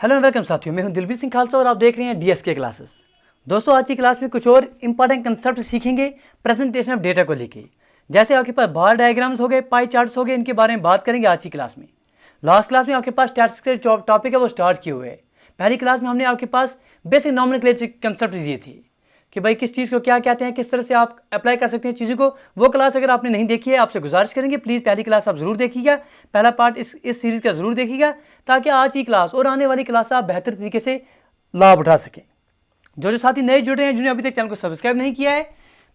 Hello and welcome साथियों, मैं हूं दिलबीर सिंह खालसा और आप देख रहे हैं डीएसके क्लासेस। दोस्तों, आज की क्लास में कुछ और इंपॉर्टेंट कंसेप्ट सीखेंगे प्रेजेंटेशन ऑफ डेटा को लेके। जैसे आपके पास बार डायग्राम्स हो गए, पाई चार्ट्स हो गए, इनके बारे में बात करेंगे आज की क्लास में। लास्ट क्लास में आपके पास स्टैटिस्टिक्स के टॉपिक है वो स्टार्ट किए हुए हैं। पहली क्लास में हमने आपके पास बेसिक नॉमेनक्लेचर कंसेप्ट दिए थे कि भाई किस चीज़ को क्या कहते हैं, किस तरह से आप अप्लाई कर सकते हैं चीज़ों को। वो क्लास अगर आपने नहीं देखी है, आपसे गुजारिश करेंगे प्लीज़ पहली क्लास आप ज़रूर देखिएगा, पहला पार्ट इस सीरीज़ का ज़रूर देखिएगा, ताकि आज की क्लास और आने वाली क्लास आप बेहतर तरीके से लाभ उठा सकें। जो साथी नए जुड़े हैं, जिन्होंने अभी तक चैनल को सब्सक्राइब नहीं किया है,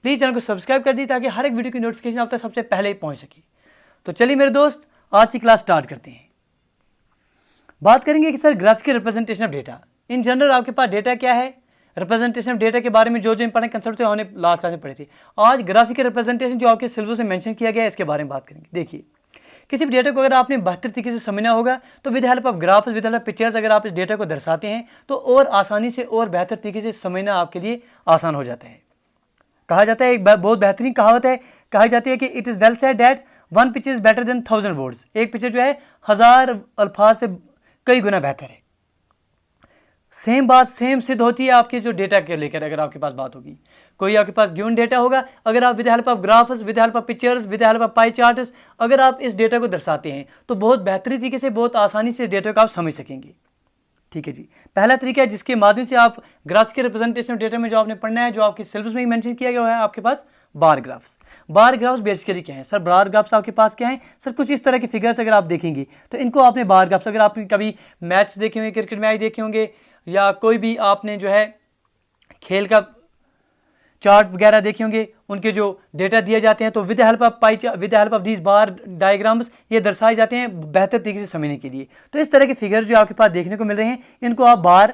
प्लीज़ चैनल को सब्सक्राइब कर दी ताकि हर एक वीडियो की नोटिफिकेशन आप तक सबसे पहले ही पहुँच सके। तो चलिए मेरे दोस्त, आज की क्लास स्टार्ट करते हैं। बात करेंगे कि sir graphical representation of data. In general आपके पास डेटा क्या है, रिप्रेजेंटेशन ऑफ डेटा के बारे में जो इंपॉर्टेंट कंसेप्ट थे हमने लास्ट क्लास में पढ़े थे। आज ग्राफिकल रिप्रेजेंटेशन जो आपके सिलेबस में मेंशन किया गया है, इसके बारे में बात करेंगे। देखिए, किसी भी डेटा को अगर आपने बेहतर तरीके से समझना होगा तो with help of graphs, with help of pictures अगर आप इस डेटा को दर्शाते हैं तो और आसानी से और बेहतर तरीके से समझना आपके लिए आसान हो जाता है। कहा जाता है, एक बहुत बेहतरीन कहावत है, कही जाती है कि it is well said that one picture is better than 1000 words. एक पिक्चर जो है 1000 अल्फाज से कई गुना बेहतर है। सेम बात सेम सिद्ध होती है आपके जो डेटा के लेकर। अगर आपके पास बात होगी, कोई आपके पास गिवन डेटा होगा, अगर आप with help of graphs, with help of pictures, with help of pie charts अगर आप इस डेटा को दर्शाते हैं तो बहुत बेहतरीन तरीके से, बहुत आसानी से डेटा को आप समझ सकेंगे। ठीक है जी। पहला तरीका है जिसके माध्यम से आप ग्राफिकल रिप्रेजेंटेशन ऑफ डेटा में जो आपने पढ़ना है, जो आपके सिलेबस में ही मेंशन किया गया है, आपके पास bar graphs. Bar graphs basically क्या है सर? बार ग्राफ्स आपके पास क्या है सर? कुछ इस तरह के फिगर्स अगर आप देखेंगे तो इनको आपने बार ग्राफ्स, अगर आपने कभी मैच देखे होंगे, क्रिकेट मैच देखे होंगे, या कोई भी आपने जो है खेल का चार्ट वगैरह देखे होंगे, उनके जो डेटा दिए जाते हैं तो with help of these bar diagrams ये दर्शाए जाते हैं बेहतर तरीके से समझने के लिए। तो इस तरह के फिगर्स जो आपके पास देखने को मिल रहे हैं, इनको आप बार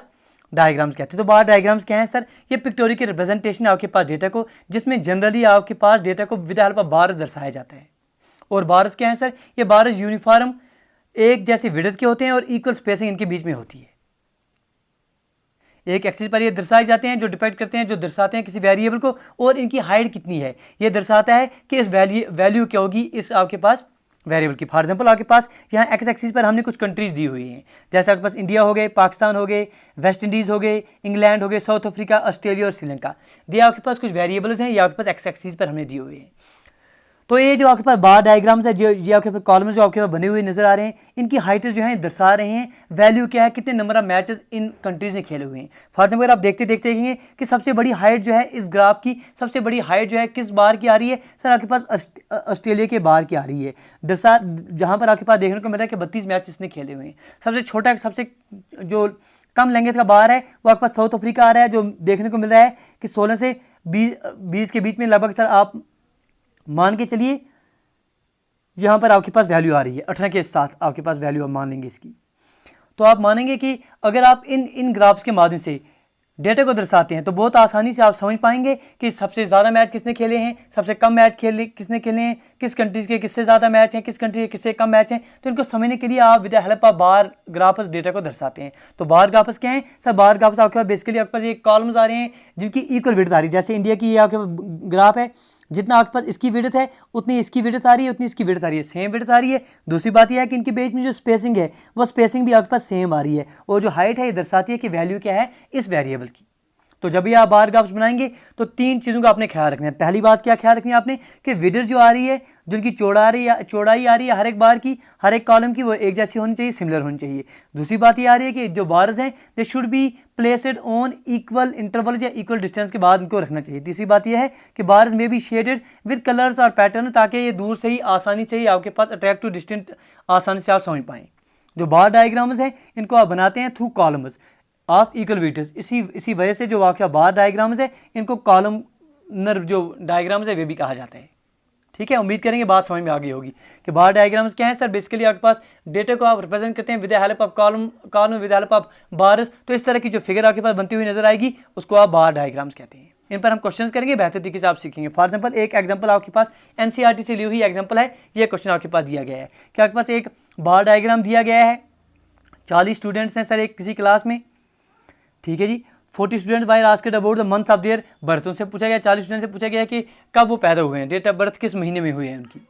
डायग्राम्स कहते हैं। तो बार डायग्राम्स क्या हैं सर? ये पिक्टोरिकल रिप्रेजेंटेशन आपके पास डेटा को, जिसमें जनरली आपके पास डेटा को विद हेल्प ऑफ बार्स दर्शाया जाता है। और बार्स क्या हैं सर? ये बार्स यूनिफॉर्म एक जैसे विड्थ के होते हैं और इक्वल स्पेसिंग इनके बीच में होती है। एक एक्सिस पर ये दर्शाए जाते हैं, जो डिपेक्ट करते हैं, जो दर्शाते हैं किसी वेरिएबल को, और इनकी हाइट कितनी है ये दर्शाता है कि इस वैल्यू क्या होगी इस आपके पास वेरिएबल की। फॉर एग्जांपल आपके पास यहाँ एक्स एक्सिस पर हमने कुछ कंट्रीज दी हुई हैं, जैसे आपके पास इंडिया हो गए, पाकिस्तान हो गए, वेस्ट इंडीज़ हो गए, इंग्लैंड हो गए, साउथ अफ्रीका, ऑस्ट्रेलिया और श्रीलंका। ये आपके पास कुछ वेरिएबल्स हैं, ये आपके पास एक्स एक्सिस पर हमने दिए हुए हैं। तो ये जो आपके पास बार डायग्राम्स है, जो ये आपके पास कॉलम्स जो आपके पास बने हुए नजर आ रहे हैं, इनकी हाइट जो है दर्शा रहे हैं वैल्यू क्या है, कितने number of matches in countries ने खेले हुए हैं। फॉर एग्जाम्पल आप देखते देखेंगे कि सबसे बड़ी हाइट जो है इस ग्राफ की, सबसे बड़ी हाइट जो है किस बार की आ रही है सर? आपके पास ऑस्ट्रेलिया के बार की आ रही है। दर्शा जहाँ पर आपके पास देखने को मिल रहा है कि 32 मैच इसने खेले हुए हैं। सबसे छोटा, सबसे जो कम लेंथ का बार है वो आपके पास साउथ अफ्रीका आ रहा है, जो देखने को मिल रहा है कि 16 से 20 के बीच में लगभग सर आप मान के चलिए यहाँ पर आपके पास वैल्यू आ रही है 18 के साथ आपके पास वैल्यू आप मान लेंगे इसकी। तो आप मानेंगे कि अगर आप इन ग्राफ्स के माध्यम से डेटा को दर्शाते हैं तो बहुत आसानी से आप समझ पाएंगे कि सबसे ज़्यादा मैच किसने खेले हैं, सबसे कम मैच किसने खेले हैं, किस कंट्रीज़ के किससे ज़्यादा मैच हैं, किस कंट्री के किससे कम मैच हैं। तो इनको समझने के लिए आप with help of bar graphs data को दर्शाते हैं। तो बार ग्राफ्स क्या हैं सर? बार ग्राफ्स आपके पास बेसिकली आपके पास ये कॉलम्स आ रहे हैं जिनकी इक्वल विड्थ आ रही है। जैसे इंडिया की ये आपके ग्राफ है, जितना आपके पास इसकी विड्थ है उतनी इसकी विड्थ आ रही है, उतनी इसकी विड्थ आ रही है, सेम विड्थ आ रही है। दूसरी बात यह है कि इनके बीच में जो स्पेसिंग है वो स्पेसिंग भी आपके पास सेम आ रही है, और जो हाइट है ये दर्शाती है कि वैल्यू क्या है इस वेरिएबल की। तो जब भी आप बार ग्राफ्स बनाएंगे तो 3 चीज़ों का आपने ख्याल रखना है। पहली बात क्या ख्याल रखनी है आपने कि विड्थ जो आ रही है, जो उनकी चौड़ाई आ रही है हर एक बार की, हर एक कॉलम की, वो एक जैसी होनी चाहिए, सिमिलर होनी चाहिए। दूसरी बात ये आ रही है कि जो बार्स हैं they should be placid on equal interval या इक्वल डिस्टेंस के बाद इनको रखना चाहिए। तीसरी बात यह है कि बार्स में बी शेडेड विद कलर्स और पैटर्न, ताकि ये दूर से ही आसानी से ही आपके पास अट्रैक्टिव डिस्टेंस आसानी से आप समझ पाएँ। जो बार डायग्राम्स हैं इनको आप बनाते हैं through columns of equal width. इसी वजह से जो आपका बार डायग्राम्स है इनको कॉलमनर जो डायग्राम्स है वे भी कहा जाता है। ठीक है, उम्मीद करेंगे बात समझ में आ गई होगी कि बार डायग्राम्स क्या है सर? बेसिकली आपके पास डेटा को आप रिप्रेजेंट करते हैं with help of column with help of bars. तो इस तरह की जो फिगर आपके पास बनती हुई नजर आएगी उसको आप बार डायग्राम्स कहते हैं। इन पर हम क्वेश्चन करेंगे, बेहतर तरीके से आप सीखेंगे। फॉर एग्जाम्पल एक एग्जाम्पल आपके पास एनसीईआरटी से ली हुई एग्जाम्पल है। ये क्वेश्चन आपके पास दिया गया है कि आपके पास एक बार डायग्राम दिया गया है, 40 स्टूडेंट्स हैं सर एक किसी क्लास में। ठीक है जी। 40 student by asked about the month of their birth. उनसे पूछा गया, 40 स्टूडेंट से पूछा गया कि कब वो पैदा हुए हैं, डेट ऑफ बर्थ किस महीने में हुए हैं उनकी।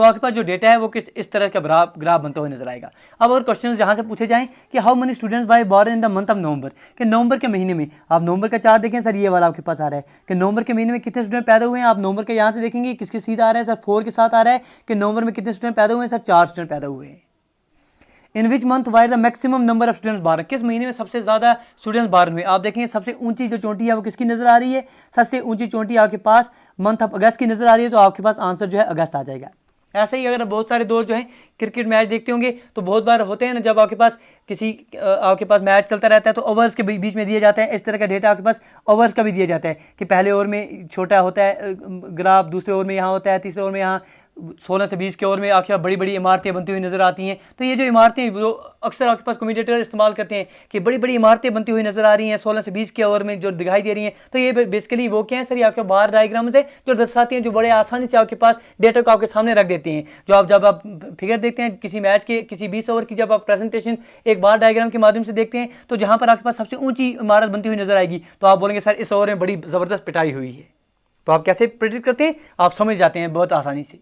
तो आपके पास जो डेटा है वो किस इस तरह का ग्राफ बनता हुआ नजर आएगा। अब और क्वेश्चन जहाँ से पूछे जाएँ कि how many students by born in the month of November, कि नवंबर के महीने में आप नवंबर का चार्ट देखें सर, ये वाला आपके पास आ रहा है कि नवंबर के महीने में कितने स्टूडेंट पैदा हुए हैं। आप नवंबर के यहाँ से देखेंगे किसके सीधा आ रहा है सर, 4 के साथ आ रहा है कि नवंबर में कितने स्टूडेंट पैदा हुए हैं सर, 4 स्टूडेंट पैदा हुए हैं। In which month were the maximum number of students born, किस महीने में सबसे ज़्यादा स्टूडेंट्स बारन हुए। आप देखेंगे सबसे ऊंची जो चोटी है वो किसकी नज़र आ रही है, सबसे ऊंची चोटी आपके पास मंथ ऑफ अगस्त की नज़र आ रही है, तो आपके पास आंसर जो है अगस्त आ जाएगा। ऐसे ही अगर बहुत सारे दोस्त जो हैं क्रिकेट मैच देखते होंगे तो बहुत बार होते हैं ना, जब आपके पास आपके पास मैच चलता रहता है तो ओवर्स के बीच में दिए जाते हैं, इस तरह का डेटा आपके पास ओवर्स का भी दिया जाता है कि पहले ओवर में छोटा होता है ग्राफ, दूसरे ओवर में यहाँ होता है, तीसरे ओवर में यहाँ 16 से 20 के ओवर में आपके पास बड़ी बड़ी इमारतें बनती हुई नज़र आती हैं। तो ये जो इमारतें जो अक्सर आपके पास कम्यूनिकेटर इस्तेमाल करते हैं कि बड़ी बड़ी इमारतें बनती हुई नज़र आ रही हैं 16 से 20 के ओवर में जो दिखाई दे रही हैं, तो ये बेसिकली वो क्या है सर, ये आपके बार डायग्राम से जो दर्शाती हैं, जो बड़े आसानी से आपके पास डेटा को आपके सामने रख देते हैं। जो आप जब आप फिगर देखते हैं किसी मैच के किसी 20 ओवर की, जब आप प्रेजेंटेशन एक बार डायग्राम के माध्यम से देखते हैं तो जहाँ पर आपके पास सबसे ऊँची इमारत बनती हुई नजर आएगी तो आप बोलेंगे सर इस ओवर में बड़ी ज़बरदस्त पिटाई हुई है। तो आप कैसे प्रेडिक्ट करते हैं, आप समझ जाते हैं बहुत आसानी से।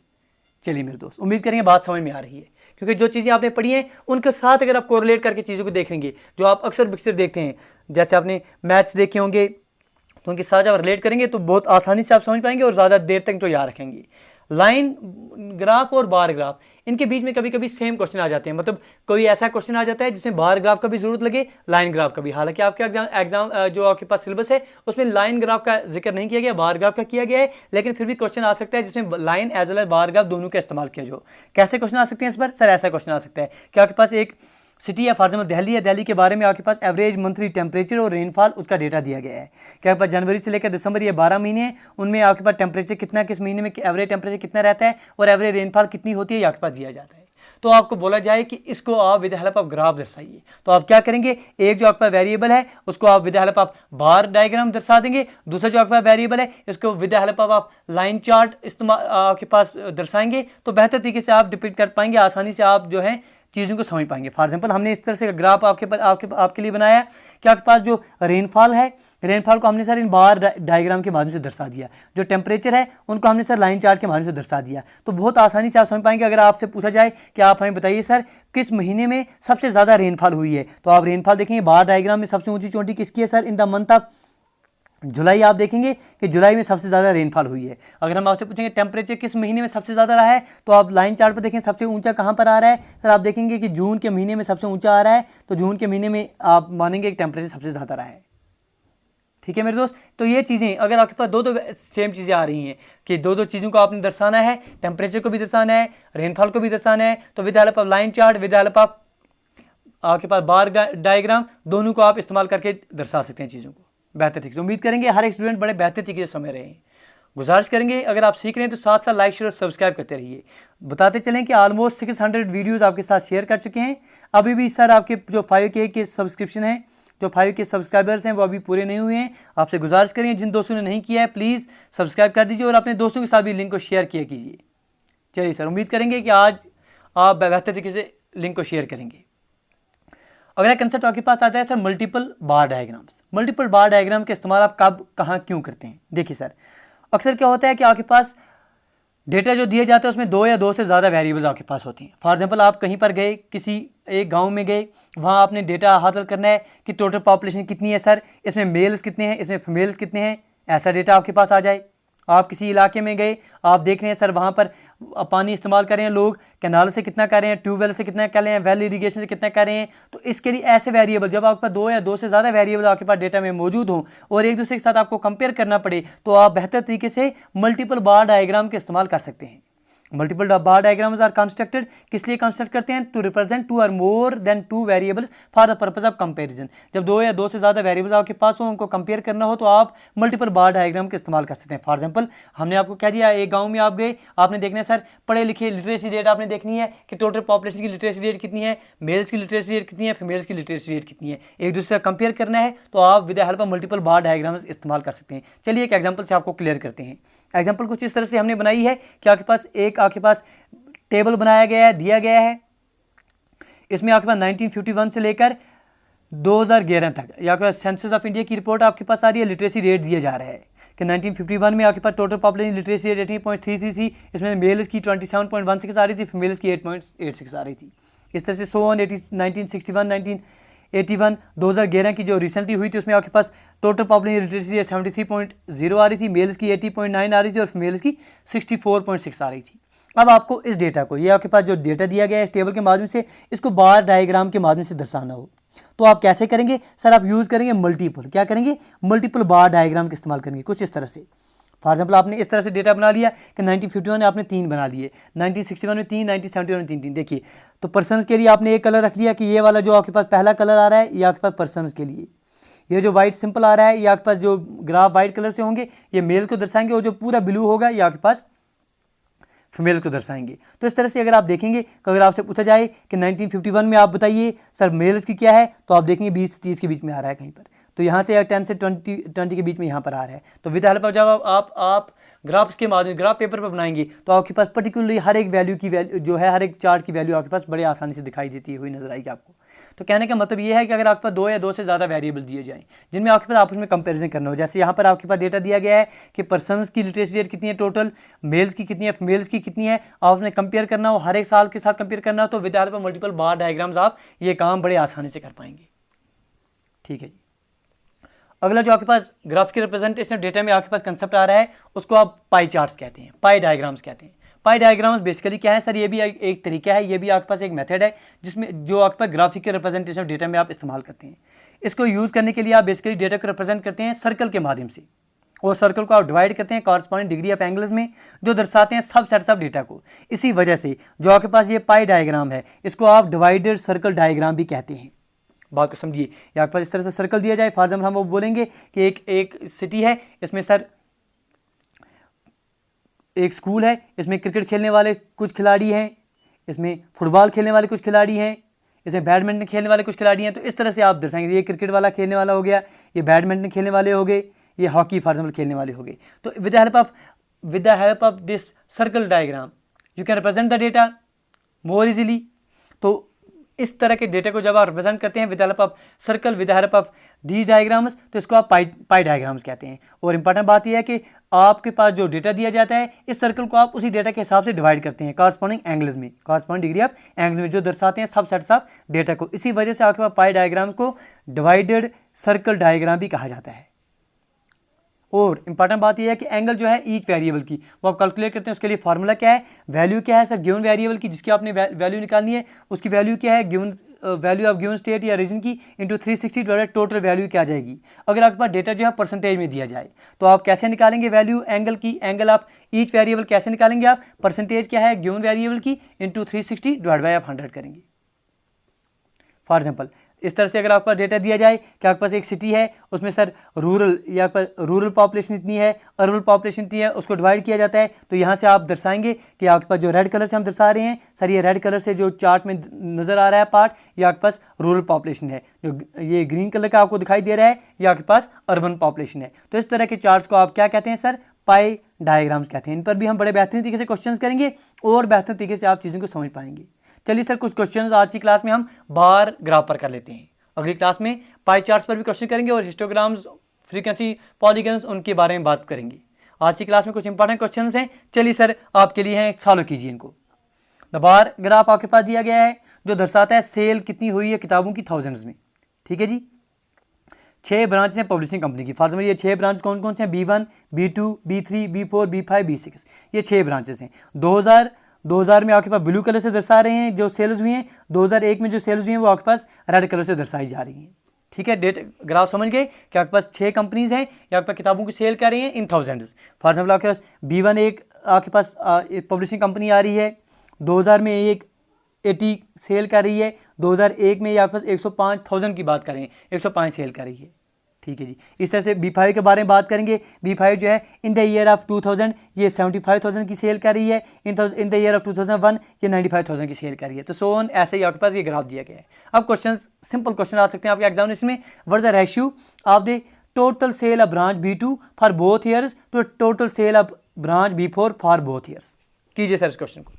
चलिए मेरे दोस्त, उम्मीद करेंगे बात समझ में आ रही है, क्योंकि जो चीज़ें आपने पढ़ी हैं उनके साथ अगर आप कोरिलेट करके चीज़ों को देखेंगे, जो आप अक्सर बिक्सर देखते हैं, जैसे आपने मैथ्स देखे होंगे तो उनके साथ आप रिलेट करेंगे तो बहुत आसानी से आप समझ पाएंगे और ज़्यादा देर तक तो याद रखेंगे। लाइन ग्राफ और बार ग्राफ, इनके बीच में कभी कभी सेम क्वेश्चन आ जाते हैं, मतलब कोई ऐसा क्वेश्चन आ जाता है जिसमें बार ग्राफ का भी जरूरत लगे, लाइन ग्राफ का भी। हालांकि आपके एग्जाम जो आपके पास सिलेबस है उसमें लाइन ग्राफ का जिक्र नहीं किया गया, बार ग्राफ का किया गया है, लेकिन फिर भी क्वेश्चन आ सकता है जिसमें line as well as bar graph दोनों का इस्तेमाल किया जाए। कैसे क्वेश्चन आ सकते हैं इस पर सर, ऐसा क्वेश्चन आ सकता है कि आपके पास एक सिटी है, फॉर एग्जाम्पल दिल्ली है, दिल्ली के बारे में आपके पास एवरेज मंथली टेम्परेचर और रेनफॉल उसका डेटा दिया गया है कि आपके पास जनवरी से लेकर दिसंबर ये 12 महीने हैं, उनमें आपके पास टेम्परेचर कितना, किस महीने में एवरेज टेम्परेचर कितना रहता है और एवरेज रेनफॉल कितनी होती है, आपके पास दिया जाता है। तो आपको बोला जाए कि इसको आप विद हेल्प ऑफ ग्राफ दर्शाइए, तो आप क्या करेंगे, एक जो आपका वेरिएबल है उसको आप with help of bar diagram दर्शा देंगे, दूसरा जो आपका वेरिएबल है इसको विद हेल्प ऑफ आप लाइन चार्ट इस्तेमाल आपके पास दर्शाएंगे, तो बेहतर तरीके से आप डिपिक्ट कर पाएंगे, आसानी से आप जो है चीज़ों को समझ पाएंगे। फॉर एग्जांपल हमने इस तरह से ग्राफ आपके लिए बनाया कि आपके पास जो रेनफॉल है, रेनफॉल को हमने सर इन बार डायग्राम के माध्यम से दर्शा दिया, जो टेम्परेचर है उनको हमने सर लाइन चार्ट के माध्यम से दर्शा दिया, तो बहुत आसानी से आप समझ पाएंगे। अगर आपसे पूछा जाए कि आप हमें बताइए सर किस महीने में सबसे ज़्यादा रेनफॉल हुई है, तो आप रेनफॉल देखेंगे बार डायग्राम में सबसे ऊँची चोटी किसकी है sir, in the month of July. आप देखेंगे कि जुलाई में सबसे ज़्यादा रेनफॉल हुई है। अगर हम आपसे पूछेंगे टेम्परेचर किस महीने में सबसे ज़्यादा रहा है, तो आप लाइन चार्ट पर देखें सबसे ऊंचा कहाँ पर आ रहा है सर, आप देखेंगे कि जून के महीने में सबसे ऊंचा आ रहा है, तो जून के महीने में आप मानेंगे कि टेम्परेचर सबसे ज़्यादा रहा है। ठीक है मेरे दोस्त, तो ये चीज़ें अगर आपके पास दो सेम चीज़ें आ रही हैं कि दो चीज़ों को आपने दर्शाना है, टेम्परेचर को भी दर्शाना है, रेनफॉल को भी दर्शाना है, तो with help of line chart, with help of आपके पास बार डायग्राम, दोनों को आप इस्तेमाल करके दर्शा सकते हैं चीज़ों को बेहतर तरीके से। उम्मीद करेंगे हर एक स्टूडेंट बड़े बेहतर तरीके से समझ रहे हैं। गुजारिश करेंगे अगर आप सीख रहे हैं तो साथ साथ लाइक शेयर और सब्सक्राइब करते रहिए। बताते चलें कि ऑलमोस्ट 600 वीडियोस आपके साथ शेयर कर चुके हैं। अभी भी सर आपके जो 5K के सब्सक्रिप्शन है, जो 5K सब्सक्राइबर्स हैं वो अभी पूरे नहीं हुए हैं। आपसे गुजारिश करेंगे जिन दोस्तों ने नहीं किया है प्लीज़ सब्सक्राइब कर दीजिए और अपने दोस्तों के साथ भी लिंक को शेयर किया कीजिए। चलिए सर, उम्मीद करेंगे कि आज आप बेहतर तरीके से लिंक को शेयर करेंगे। अगला कंसेप्ट आपके पास आता है sir multiple bar diagrams. Multiple बार डायग्राम का इस्तेमाल आप कब कहाँ क्यों करते हैं। देखिए सर, अक्सर क्या होता है कि आपके पास डेटा जो दिए जाते हैं उसमें 2 या 2 से ज़्यादा वेरिएबल्स आपके पास होती हैं। फॉर एग्जांपल आप कहीं पर गए, किसी एक गांव में गए, वहाँ आपने डेटा हासिल करना है कि टोटल पॉपुलेशन कितनी है सर, इसमें मेल्स कितने हैं, इसमें फीमेल्स कितने हैं, ऐसा डेटा आपके पास आ जाए। आप किसी इलाके में गए, आप देख रहे हैं सर वहाँ पर पानी इस्तेमाल कर रहे हैं लोग, कैनाल से कितना कर रहे हैं, ट्यूबवेल से कितना कर रहे हैं, वेल इरीगेशन से कितना कर रहे हैं। तो इसके लिए ऐसे वेरिएबल, जब आपके पास 2 या 2 से ज़्यादा वेरिएबल आपके पास डेटा में मौजूद हों और एक दूसरे के साथ आपको कंपेयर करना पड़े, तो आप बेहतर तरीके से मल्टीपल बार डायग्राम का इस्तेमाल कर सकते हैं। Multiple bar diagrams are constructed, किस लिए कंस्ट्रक्ट करते हैं, टू रिप्रेजेंट 2 और more than 2 variables for the purpose of comparison. जब 2 या 2 से ज़्यादा वेरिएबल्स आपके पास हो, उनको कंपेयर करना हो, तो आप मल्टीपल बार डायग्राम का इस्तेमाल कर सकते हैं। फॉर एग्जांपल हमने आपको कह दिया एक गांव में आप गए, आपने देखना है सर पढ़े लिखे लिटरेसी रेट आपने देखनी है कि टोटल पॉपुलेशन की लिटरेसी रेट कितनी है, मेल्स की लिटरेसी रेट कितनी है, फीमेल्स की लिटरेसी रेट कितनी है, एक दूसरे का कंपेयर करना है, तो आप with the help of multiple bar diagrams इस्तेमाल कर सकते हैं। चलिए एक एग्जाम्पल से आपको क्लियर करते हैं। एग्जाम्पल कुछ इस तरह से हमने बनाई है कि आपके पास टेबल बनाया गया है, दिया गया है। इसमें आपके पास 1951 से लेकर 2011 तक या आपके पास सेंसस ऑफ इंडिया की रिपोर्ट आपके पास आ रही है, लिटरेसी रेट दिया जा रहा है कि 1951 में आपके पास टोटल पॉपुलेशन लिटरेसी रेट 18.33 थी, इसमें मेल्स की 27.16 आ रही थी, फीमेल्स की 8.86 आ रही थी। इस तरह से 1961, 1981, 2011 की जो रिसेंटली हुई थी उसमें आपके पास टोटल पॉपुलेशन लिटरेसी 73.0 आ रही थी, मेल्स की 80.9 आ रही थी और फीमेल्स की 64.6 आ रही थी। अब आपको इस डेटा को, ये आपके पास जो डेटा दिया गया है इस टेबल के माध्यम से, इसको बार डायग्राम के माध्यम से दर्शाना हो तो आप कैसे करेंगे सर? आप यूज़ करेंगे मल्टीपल, क्या करेंगे? मल्टीपल बार डायग्राम का इस्तेमाल करेंगे कुछ इस तरह से। फॉर एग्जाम्पल आपने इस तरह से डेटा बना लिया कि 1951 में आपने 3 बना लिए, 1961 में 3, 1971 में 3। देखिए तो पर्सनस के लिए आपने एक कलर रख लिया कि ये वाला जो आपके पास पहला कलर आ रहा है ये आपके पास पर्सनस के लिए, ये जो वाइट सिंपल आ रहा है ये आपके पास जो ग्राफ वाइट कलर से होंगे ये मेल को दर्शाएंगे, और जो पूरा ब्लू होगा ये आपके पास फीमेल को दर्शाएंगे। तो इस तरह से अगर आप देखेंगे कि अगर आपसे पूछा जाए कि 1951 में आप बताइए सर मेल्स की क्या है, तो आप देखेंगे 20 से 30 के बीच में आ रहा है कहीं पर, तो यहाँ से 10 से 20 के बीच में यहाँ पर आ रहा है। तो विद हेल्प ऑफ जब आप ग्राफ्स के माध्यम ग्राफ पेपर पर बनाएंगे तो आपके पास पर्टिकुलरली हर एक वैल्यू की वैल्यू जो है, हर एक चार्ट की वैल्यू आपके पास बड़े आसानी से दिखाई देती हुई नजर आएगी आपको। तो कहने का मतलब ये है कि अगर आपके पास 2 या 2 से ज़्यादा वेरिएबल दिए जाएं जिनमें आपके पास आपस में कंपैरिजन करना हो, जैसे यहाँ पर आपके पास डेटा दिया गया है कि पर्सन्स की लिटरेसी रेट कितनी है टोटल, मेल्स की कितनी है, फीमेल्स की कितनी है, आपने कंपेयर करना हो, हर एक साल के साथ कंपेयर करना हो, तो with help of multiple bar diagrams आप ये काम बड़े आसानी से कर पाएंगे। ठीक है जी। अगला जो आपके पास ग्राफिकल रिप्रेजेंटेशन ऑफ डेटा में आपके पास कंसेप्ट आ रहा है उसको आप पाई चार्ट्स कहते हैं, पाई डायग्राम्स कहते हैं। पाई डायग्राम्स बेसिकली क्या है सर? ये भी एक तरीका है, ये भी आपके पास एक मेथड है जिसमें जो आपके पास ग्राफिकल रिप्रेजेंटेशन ऑफ डेटा में आप इस्तेमाल करते हैं। इसको यूज़ करने के लिए आप बेसिकली डेटा को रिप्रेजेंट करते हैं सर्कल के माध्यम से, और सर्कल को आप डिवाइड करते हैं कॉरस्पॉन्डिंग डिग्री ऑफ एंगल्स में जो दर्शाते हैं सब सेट्स ऑफ डेटा को। इसी वजह से जो आपके पास ये पाई डायग्राम है इसको आप डिवाइडेड सर्कल डायग्राम भी कहते हैं। बात को समझिए, या आपके पास इस तरह से सर्कल दिया जाए, फॉर एग्जाम्पल हम वो बोलेंगे कि एक सिटी है, इसमें सर एक स्कूल है, इसमें क्रिकेट खेलने वाले कुछ खिलाड़ी हैं, इसमें फुटबॉल खेलने वाले कुछ खिलाड़ी हैं, इसमें बैडमिंटन खेलने वाले कुछ खिलाड़ी हैं। तो इस तरह से आप दर्शाएंगे, ये क्रिकेट वाला खेलने वाला हो गया, ये बैडमिंटन खेलने वाले हो गए, ये हॉकी फॉर एग्जाम्पल खेलने वाले हो गए। तो with the help of this circle diagram you can represent the data more easily. तो इस तरह के डेटा को जब आप रिप्रेजेंट करते हैं with help of circle, with help of the diagrams, तो इसको आप पाई डायग्राम्स कहते हैं। और इंपॉर्टेंट बात यह है कि आपके पास जो डेटा दिया जाता है इस सर्कल को आप उसी डेटा के हिसाब से डिवाइड करते हैं कॉरस्पॉन्डिंग एंगल्स में, कॉरस्पॉन्डिंग डिग्री ऑफ एंगल्स में जो दर्शाते हैं सब सेट्स ऑफ डेटा को। इसी वजह से आपके पास पाई डायग्राम को डिवाइडेड सर्कल डायग्राम भी कहा जाता है। और इंपॉर्टेंट बात यह है कि एंगल जो है ईच वेरिएबल की वो आप कैलकुलेट करते हैं, उसके लिए फार्मूला क्या है, वैल्यू क्या है सर गिवन वेरिएबल की जिसकी आपने वैल्यू निकालनी है, उसकी वैल्यू क्या है given value of given state या रीजन की इंटू 360 डिवाइडेड टोटल वैल्यू क्या आ जाएगी। अगर आपके पास डेटा जो है परसेंटेज में दिया जाए तो आप कैसे निकालेंगे वैल्यू एंगल की, एंगल आप ईच वेरिएबल कैसे निकालेंगे, आप परसेंटेज क्या है गिवन वेरिएबल की इंटू 360 डिवाइड बाय आप 100 करेंगे। फॉर एग्जाम्पल इस तरह से अगर आपका डेटा दिया जाए कि आपके पास एक सिटी है, उसमें सर रूरल या रूरल पॉपुलेशन इतनी है, अर्बन पॉपुलेशन इतनी है, उसको डिवाइड किया जाता है। तो यहाँ से आप दर्शाएंगे कि आपके पास जो रेड कलर से हम दर्शा रहे हैं सर, ये रेड कलर से जो चार्ट में नज़र आ रहा है पार्ट, ये आपके पास रूरल पॉपुलेशन है, जो ये ग्रीन कलर का आपको दिखाई दे रहा है ये आपके पास अर्बन पॉपुलेशन है। तो इस तरह के चार्ट्स को आप क्या कहते हैं सर, पाई डायग्राम्स कहते हैं। इन पर भी हम बड़े बेहतरीन तरीके से क्वेश्चन करेंगे और बेहतर तरीके से आप चीज़ों को समझ पाएंगे। चलिए सर कुछ क्वेश्चंस आज की क्लास में हम बार ग्राफ पर कर लेते हैं, अगली क्लास में पाई चार्ट्स पर भी क्वेश्चन करेंगे और हिस्टोग्राम्स, फ्रीक्वेंसी, पॉलीगन्स उनके बारे में बात करेंगे। आज की क्लास में कुछ इंपॉर्टेंट क्वेश्चंस हैं, चलिए सर आपके लिए हैं, फॉलो कीजिए इनको। द बार ग्राफ आपके पास दिया गया है जो दर्शाता है सेल कितनी हुई है किताबों की थाउजेंड्स में। ठीक है जी, 6 ब्रांच हैं पब्लिशिंग कंपनी की। फॉर एग्जाम्पल ये 6 ब्रांच कौन कौन से हैं, B1, B2, B3, B4, B5, B6, ये 6 ब्रांचेस हैं। 2000 में आपके पास ब्लू कलर से दर्शा रहे हैं जो सेल्स हुई हैं, 2001 में जो सेल्स हुई हैं वो आपके पास रेड कलर से दर्शाई जा रही हैं। ठीक है, डेट ग्राफ समझ गए कि आपके पास 6 कंपनीज हैं या आपके पास किताबों की सेल कर रही हैं इन थाउजेंड्स। फॉर एग्जाम्पल आपके पास B1 एक आपके पास पब्लिशिंग कंपनी आ रही है, 2000 में एक 80 सेल कर रही है, 2001 में ये आपके पास 105,000 की बात करें, 105 सेल कर रही है। ठीक है जी, इस तरह से B5 के बारे में बात करेंगे। B5 जो है इन द ईयर ऑफ 2000 ये 75,000 की सेल कर रही है, इन द ईयर ऑफ 2001 ये 95,000 की सेल कर रही है। तो सो ऑन, ऐसे ही आपके पास ये ग्राफ दिया गया है। अब क्वेश्चन, सिंपल क्वेश्चन आ सकते हैं आपके एग्जामिनेशन में, what the ratio of the total sale of branch B2 for both years to total sale of branch B4 for both years. कीजिए सर इस क्वेश्चन को,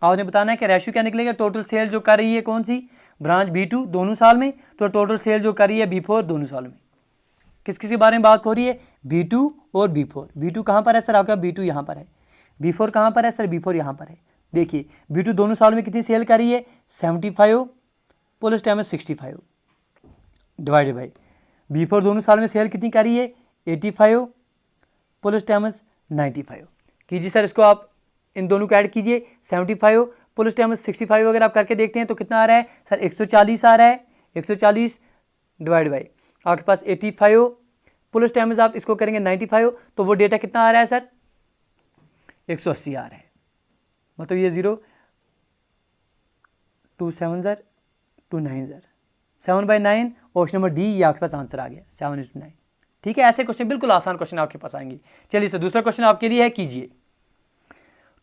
आपने बताना है कि रेशियो क्या निकलेगा, टोटल सेल जो कर रही है कौन सी, ब्रांच B2 दोनों साल में, तो टोटल सेल जो कर रही है B4 दोनों साल में। किस किस के बारे में बात हो रही है, B2 और B4। B2 कहाँ पर है सर आपका? B2 यहाँ पर है। B4 कहाँ पर है सर? B4 यहाँ पर है। देखिए B2 दोनों सालों में कितनी सेल कर रही है? 75 plus time 65 divided by B4 दोनों सालों में सेल कितनी कर रही है? 85 प्लस टाइम 95 कीजिए सर। इसको आप इन दोनों को ऐड कीजिए, 75 प्लस टाइम 65 अगर आप करके देखते हैं तो कितना आ रहा है सर? 140 आ रहा है। 140 डिवाइड बाई आपके पास 85 प्लस टाइम्स आप इसको करेंगे 95, तो वो डेटा कितना आ रहा है सर? 180 आ रहा है। मतलब ये 0 2 7 ज़र 2 9 ज़र 7/9 ऑप्शन नंबर डी, ये आपके पास आंसर आ गया 7:9। ठीक है, ऐसे क्वेश्चन बिल्कुल आसान क्वेश्चन आपके पास आएंगे। चलिए सर दूसरा क्वेश्चन आपके लिए है, कीजिए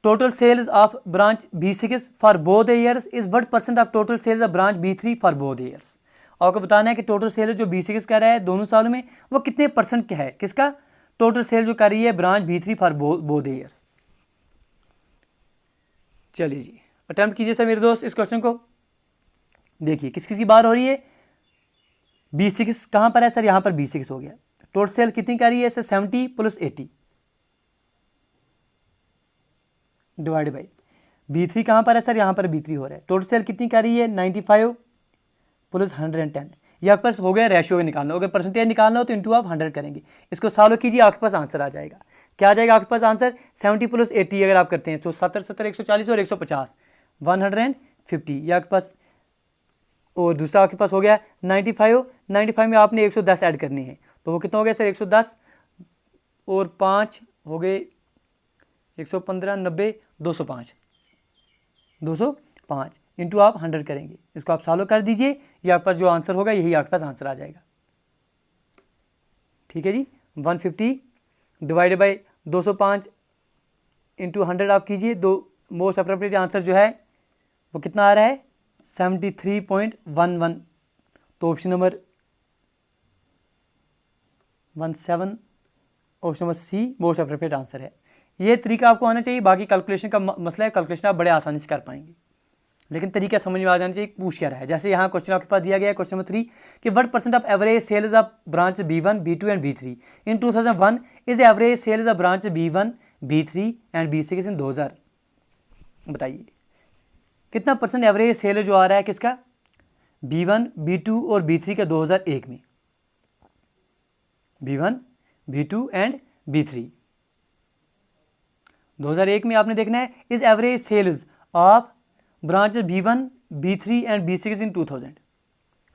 total sales of branch B6 for both years is what percent of total sales of branch B3 for both years. आपको बताना है कि टोटल सेल जो B6 कर रहा है दोनों सालों में वो कितने परसेंट का है, किसका? टोटल सेल जो कर रही है branch B3 for both years. चलिए जी अटेम्प्ट कीजिए सर मेरे दोस्त इस क्वेश्चन को। देखिए किस किस की बात हो रही है? B6 कहाँ पर है सर? यहाँ पर B6 हो गया। टोटल सेल कितनी कर रही है sir? 70 plus 80 divide by B3 कहाँ पर है सर? यहाँ पर B3 हो रहा है। टोटल सेल कितनी कर रही है? 95 प्लस 110। ये आपके पास हो गया रेशियो निकालना। अगर परसेंटेज निकालना हो तो इंटू आप 100 करेंगे। इसको सॉल्व कीजिए, आपके पास आंसर आ जाएगा। क्या आ जाएगा आपके पास आंसर? 70 प्लस 80 अगर आप करते हैं तो 70 70 140 और 150 150 ये आपके पास। और दूसरा आपके पास हो गया 95 में आपने 110 ऐड करनी है, तो वो कितना हो गया सर? 110 और 5 हो गए 115 90 205 इंटू आप 100 करेंगे। इसको आप सॉल्व कर दीजिए, ये आपके पास जो आंसर होगा यही आपके पास आंसर आ जाएगा। ठीक है जी, 150 डिवाइडेड बाई 205 इंटू 100 आप कीजिए। दो मोस्ट अप्रोप्रिएट आंसर जो है वो कितना आ रहा है? 73.11। तो option number 17 option number C most appropriate answer है। ये तरीका आपको आना चाहिए। बाकी कैलकुलेशन का मसला है, कैलकुलेशन आप बड़े आसानी से कर पाएंगे, लेकिन तरीका समझ में आ जाना चाहिए पूछ क्या रहा है। जैसे यहाँ क्वेश्चन आपके पास दिया गया है क्वेश्चन नंबर 3 कि what percent of average sales of branch B1 B2 and B3 in 2001 is average sales of branch B1 B3 and B6 in 2000। बताइए कितना परसेंट एवरेज सेल जो आ रहा है किसका? B1 B2 और B3 का 2001 में। B1 B2 एंड B3 2001 में आपने देखना है is average sales of branches B1 B3 and B6 in 2000।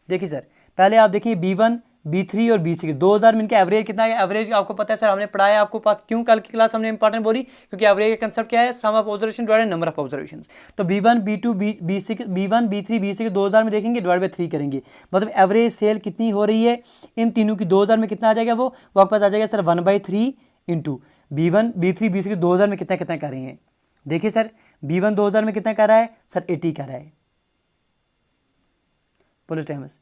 देखिए सर पहले आप देखिए B1 B3 और B6 2000 में इनका एवरेज कितना है? एवरेज आपको पता है सर, हमने पढ़ाया आपको पास। क्यों कल की क्लास हमने इंपॉर्टेंट बोली? क्योंकि एवरेज का कंसेप्ट क्या है? Sum of observation divided number of observations. तो B1 B2 B6 B1 B3 B6 2000 में देखेंगे डिवाइड बाई 3 करेंगे, मतलब एवरेज सेल कितनी हो रही है इन तीनों की 2000 में कितना आ जाएगा? वो आपके पास आ जाएगा sir 1/3 into B1 B3 B6 2000 में कितना कितना कर रही हैं। देखिए सर B1 2000 में कितना कर रहा है सर? 80 कर रहा है पुलिस टाइम्स।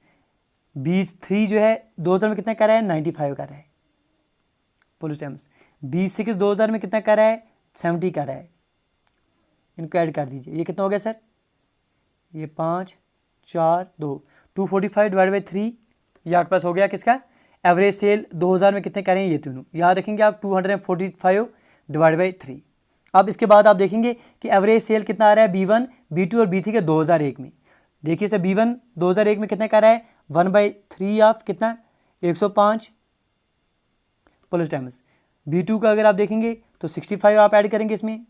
B3 जो है 2000 में कितना कर रहा है? 95 कर रहा है पुलिस टाइम्स। B6 2000 में कितना कर रहा है? 70 कर रहा है। इनको ऐड कर दीजिए, ये कितना हो गया सर? ये 5 4 2 245 डिवाइड बाई 3 ये आपके पास हो गया किसका? एवरेज सेल 2000 में कितने करें ये तीनों याद रखेंगे आप 245 डिवाइड बाई 3। अब इसके बाद आप देखेंगे कि एवरेज सेल कितना आ रहा है B1 B2 और B3 के 2001 में। देखिए सर B1 2001 में कितना कर रहा है? 1/3 ऑफ कितना? 105 पुलिस टाइम्स। B2 का अगर आप देखेंगे तो 65 आप ऐड करेंगे इसमें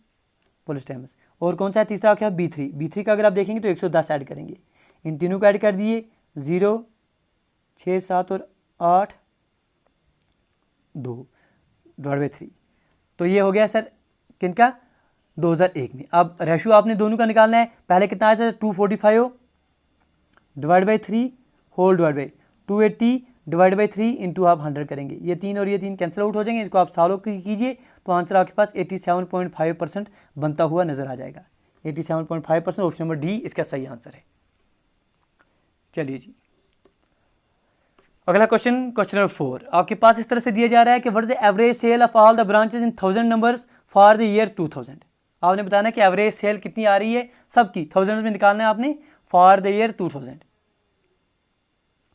पुलिस टाइम्स। और कौन सा है तीसरा क्या? B3 का अगर आप देखेंगे तो 110 ऐड करेंगे। इन तीनों को ऐड कर दिए 0 6 7 और 8 2 डिवाइड बाई 3। तो ये हो गया सर किनका? 2001 में। अब रेशियो आपने दोनों का निकालना है। पहले कितना आया था? 245 divide by 3 whole divide by 280 divide by 3 into आप 100 करेंगे। ये 3 और ये 3 कैंसिल आउट हो जाएंगे। इसको आप सॉल्व कीजिए तो आंसर आपके पास 87.5% बनता हुआ नजर आ जाएगा। 87.5% ऑप्शन नंबर डी इसका सही आंसर है। चलिए जी अगला क्वेश्चन, क्वेश्चन नंबर 4 आपके पास इस तरह से दिया जा रहा है कि what is the average sale of all the branches in 1000 numbers for the year 2000। आपने बताना कि एवरेज सेल कितनी आ रही है सबकी, 1000 में निकालना है आपने फॉर द ईयर 2000।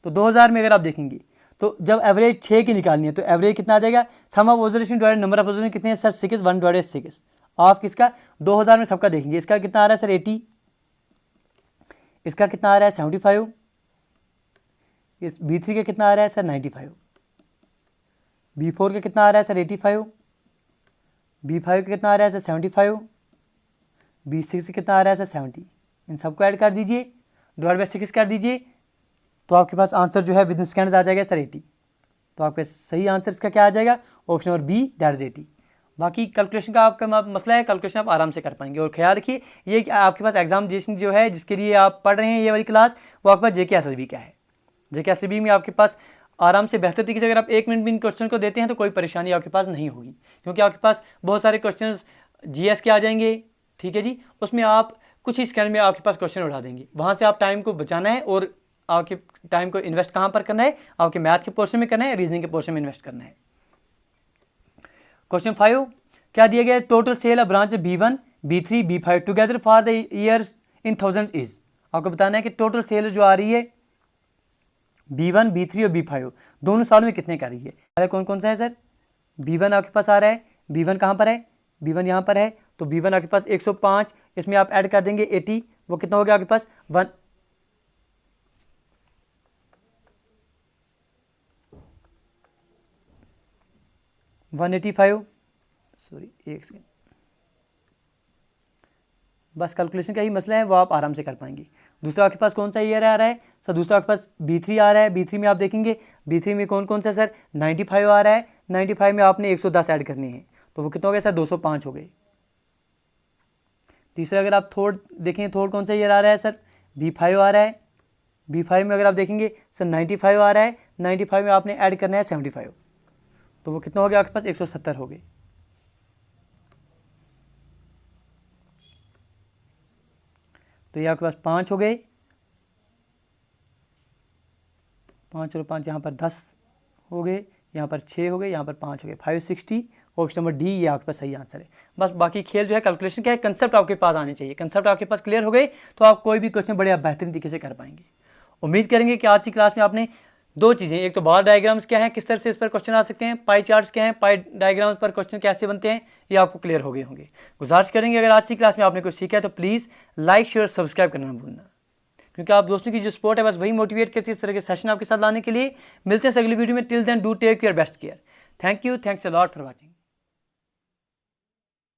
तो 2000 में अगर आप देखेंगे तो जब एवरेज 6 की निकालनी है तो एवरेज कितना आ जाएगा, sum of observation divided number of observation कितने हैं सर 6, 1 डिवाइडेड 6 ऑफ किसका 2000 में सबका देखेंगे। इसका कितना आ रहा है सर 80, इसका कितना आ रहा है 75, इस B3 का कितना आ रहा है सर 95, B4 का कितना आ रहा है सर 85, B5 का कितना आ रहा है सर 75, B6 का कितना आ रहा है सर 70। इन सबको ऐड कर दीजिए, डिवाइड बाई 6 कर दीजिए, तो आपके पास आंसर जो है विद इन सेकेंड्स आ जाएगा सर 80। तो आपका सही आंसर इसका क्या आ जाएगा, option number B, that is 80। बाकी कैलकुलेशन का आपका मसला है, कैलकुलेशन आप आराम से कर पाएंगे। और ख्याल रखिए ये कि आपके पास एग्जामिनेशन जो है जिसके लिए आप पढ़ रहे हैं ये वाली क्लास, वो आपके पास JKSLB का है। JKSLB में आपके पास आराम से बेहतर तरीके से अगर आप 1 मिनट में इन क्वेश्चन को देते हैं तो कोई परेशानी आपके पास नहीं होगी, क्योंकि आपके पास बहुत सारे क्वेश्चन GS के आ जाएंगे, ठीक है जी। उसमें आप कुछ ही सेकंड में आपके पास क्वेश्चन उठा देंगे, वहाँ से आप टाइम को बचाना है और आपके टाइम को इन्वेस्ट कहाँ पर करना है, आपके मैथ के पोर्शन में करना है, रीजनिंग के पोर्शन में इन्वेस्ट करना है। क्वेश्चन 5 क्या दिया गया है, total sale of branch B1, B3, B5 together for the years in 1000 is. आपको बताना है कि टोटल सेल जो आ रही है B1, B3 और B5 दोनों सालों में कितने का रही है। अरे कौन कौन सा है सर, B1 आपके पास आ रहा है, B1 कहाँ पर है, B1 यहाँ पर है, तो B1 आपके पास 105, इसमें आप ऐड कर देंगे 80, वो कितना हो गया आपके पास 185, सॉरी एक सेकेंड, बस कैलकुलेशन का ही मसला है, वो आप आराम से कर पाएंगे। दूसरा आपके पास कौन सा ईयर आ रहा है सर, दूसरा आपके पास B3 आ रहा है। B3 में आप देखेंगे B3 में कौन कौन सा सर 95 आ रहा है, 95 में आपने 110 ऐड करनी है, तो वो कितना हो गया सर 205 हो गए। तीसरा अगर आप थर्ड देखेंगे, थर्ड कौन सा ईयर आ रहा है सर B5 आ रहा है, B5 में अगर आप देखेंगे सर 95 आ रहा है, 95 में आपने ऐड करना है 75, तो वो कितना हो गया आपके पास 170 हो गए। तो ये आपके पास 5 हो गए, 5 और 5 यहाँ पर 10 हो गए, यहाँ पर 6 हो गए, यहाँ पर 5 हो गए, 560, ऑप्शन नंबर डी ये आपके पास सही आंसर है। बस बाकी खेल जो है कैलकुलेशन क्या है, कंसेप्ट आपके पास आने चाहिए, कंसेप्ट आपके पास क्लियर हो गए तो आप कोई भी क्वेश्चन बड़े बेहतरीन तरीके से कर पाएंगे। उम्मीद करेंगे कि आज की क्लास में आपने दो चीज़ें, एक तो बार डायग्राम्स क्या है, किस तरह से इस पर क्वेश्चन आ सकते हैं, पाई चार्ट्स क्या हैं, पाई डायग्राम्स पर क्वेश्चन कैसे बनते हैं, ये आपको क्लियर हो गए होंगे। गुजारिश करेंगे अगर आज की क्लास में आपने कुछ सीखा है तो प्लीज़ लाइक शेयर सब्सक्राइब करना ना भूलना, क्योंकि आप दोस्तों की जो सपोर्ट है बस वही मोटिवेट करती है इस तरह के सेशन आपके साथ लाने के लिए। मिलते हैं अगली वीडियो में, till then do take your best care. Thank you, thanks a lot for watching.